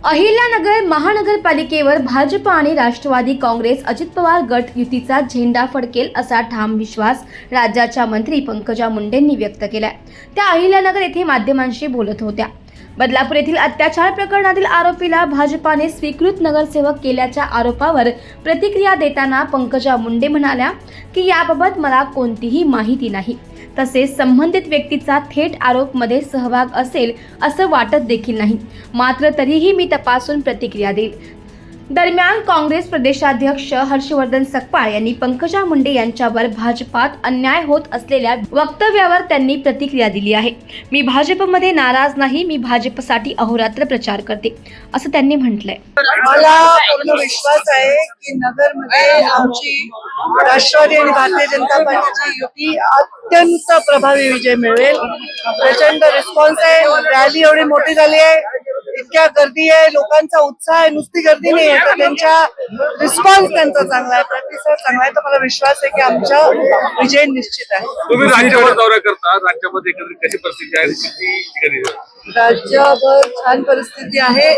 अहिल्यानगर महानगरपालिकेवर भाजप आणि राष्ट्रवादी काँग्रेस अजित पवार गट युतीचा झेंडा फडकेल असा ठाम विश्वास राज्याच्या मंत्री पंकजा मुंडेंनी व्यक्त केलाय। त्या अहिल्यानगर येथे माध्यमांशी बोलत होत्या। बदलापूर येथील अत्याचार प्रकरणातील आरोपीला भाजपाने स्वीकृत नगरसेवक केल्याच्या आरोपावर प्रतिक्रिया देताना पंकजा मुंडे म्हणाल्या की याबाबत मला कोणतीही माहिती नाही, तसेच संबंधित व्यक्तीचा थेट आरोपमध्ये सहभाग असेल असं वाटत देखील नाही, मात्र तरीही मी तपासून प्रतिक्रिया देईल। दरम्यान काँग्रेस प्रदेशाध्यक्ष हर्षवर्धन सकपाळ यांनी पंकजा मुंडे यांच्यावर भाजपात अन्याय होत असलेल्या वक्तव्यावर त्यांनी प्रतिक्रिया दिली आहे। मी भाजपमध्ये नाराज नाही, मी भाजपसाठी अहोरात्र प्रचार करते असं त्यांनी म्हटलंय। मला पूर्ण विश्वास आहे की नगरमध्ये आमची राष्ट्रवादी आणि भारतीय जनता पार्टीची युती अत्यंत प्रभावी विजय मिळवेल। प्रचंड रिस्पॉन्स आहे, रॅली एवढी मोठी झाली आहे, इतक्या गर्दी आहे, लोकांचा उत्साह आहे, नुसती गर्दी नाही आहे तर त्यांच्या रिस्पॉन्स त्यांचा चांगला आहे, प्रतिसाद चांगला आहे, तर मला विश्वास आहे की आमचा विजय निश्चित आहे। तुम्ही राज्यावर दौरा करता, राज्यामध्ये कशी परिस्थिती आहे? राज्यभर छान परिस्थिती आहे,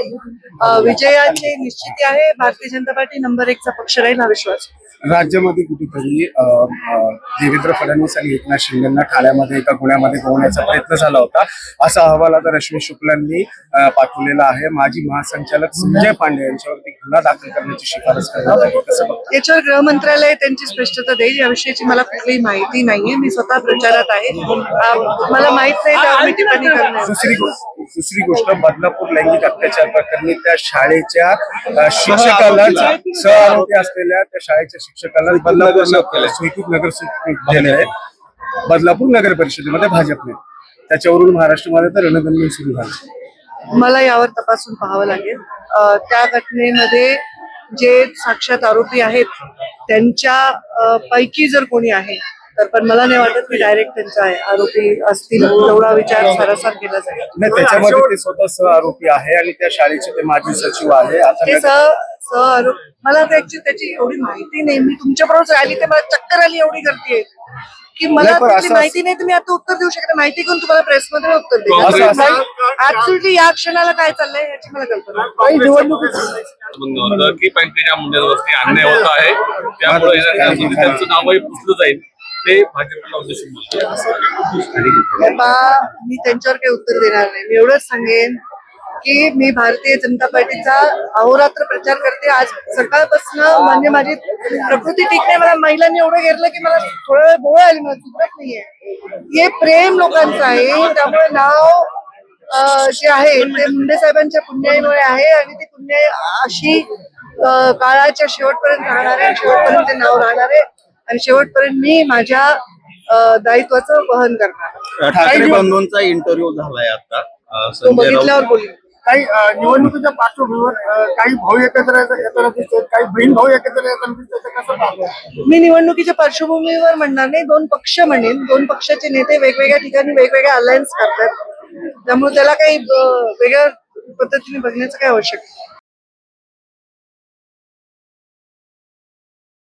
विजयाची निश्चिती आहे। भारतीय जनता पार्टी नंबर 1 चा पक्ष राहील हा विश्वास। राज्यामध्ये कुठेतरी देवेंद्र फडणवीस आणि एकनाथ शिंदेंना ठाण्यामध्ये एका गुन्ह्यामध्ये गोवण्याचा प्रयत्न झाला होता, असा अहवाल आता रश्मी शुक्लांनी पाठवलेला आहे। माजी महासंचालक संजय पांडे यांच्यावरती गुन्हा दाखल करण्याची शिफारस करण्यात आली। कसं बघता? याच्यावर गृह मंत्रालय त्यांची स्पष्टता देईल, याविषयीची मला कुठलीही माहिती नाहीये, मी स्वतः प्रचारात आहे, मला माहित नाही त्यावर मी टिप्पणी करणार। दुसरी गोष्ट बदलापूर लैंगिक अत्याचार प्रकरणी त्या शाळेच्या शिक्षकाला सहआरोपी असलेल्या त्या शाळेच्या शिक्षकाला बदलापूर स्वीकृत नगरसेवक दिले आहे बदलापूर नगर परिषदेमध्ये भाजपने, त्याच्यावरून महाराष्ट्रामध्ये तर रणधंदन सुरू झालं। मला यावर तपासून पाहावं लागेल। त्या घटनेमध्ये जे साक्षात आरोपी आहेत त्यांच्या पैकी जर कोणी आहे तर, पण मला नाही वाटत की डायरेक्ट त्यांचा आरोपी असतील, तेवढा विचार सारासार केला जाईल। नाही, त्याच्यामध्ये ते स्वतः सह आरोपी आहे आणि त्या शाळेचे ते माजी सचिव आहे। ते सह आरोप मला त्याची एवढी माहिती नाही, मी तुमच्याबरोबर आली ते मला चक्कर आली, एवढी गर्दी आहे की मला त्याची माहिती नाही, तर मी आता उत्तर देऊ शकत। माहिती करून तुम्हाला प्रेसमध्ये उत्तर देईल। ऍब्सोल्युटली या क्षणाला काय चाललंय याची मला कल्पना नाही। निवडणूक की पंकजा मुंडेंवरती अन्याय होत आहे, त्यामुळे त्यांचं नावही पुसलं जाईल, ते भाजपला उद्देशून मी त्यांच्यावर काही उत्तर देणार नाही। मी एवढंच सांगेन की मी भारतीय जनता पार्टीचा अहोरात्र प्रचार करते। आज सकाळपासून म्हणजे माझी प्रकृती ठीक नाही, मला महिलांनी एवढं घेरलं की मला थोडा वेळ बोळ आली, मला सुधरत नाहीये। हे प्रेम लोकांचं आहे, त्यामुळे नाव जे आहे ते मुंडे साहेबांच्या पुण्याईमुळे आहे आणि ती पुण्याई अशी काळाच्या शेवटपर्यंत राहणार आहे, शेवटपर्यंत ते नाव राहणार आहे आणि शेवटपर्यंत मी माझ्या दायित्वाचं वहन करणार। ठाकरे बंधूंचा इंटरव्ह्यू झालाय आता, तो बघितल्यावर बोलेल। काही निवडणुकीच्या पार्श्वभूमीवर काही भाऊ एकत्र येताना दिसतात, काही बहीण भाऊ एकत्र येताना दिसतात, कसं पाहतो? मी निवडणुकीच्या पार्श्वभूमीवर म्हणणार नाही, दोन पक्ष म्हणेन। दोन पक्षाचे नेते वेगवेगळ्या ठिकाणी वेगवेगळ्या अलायन्स करतात, त्यामुळे त्याला काही वेगळ्या पद्धतीने बघण्याचं काय आवश्यक नाही।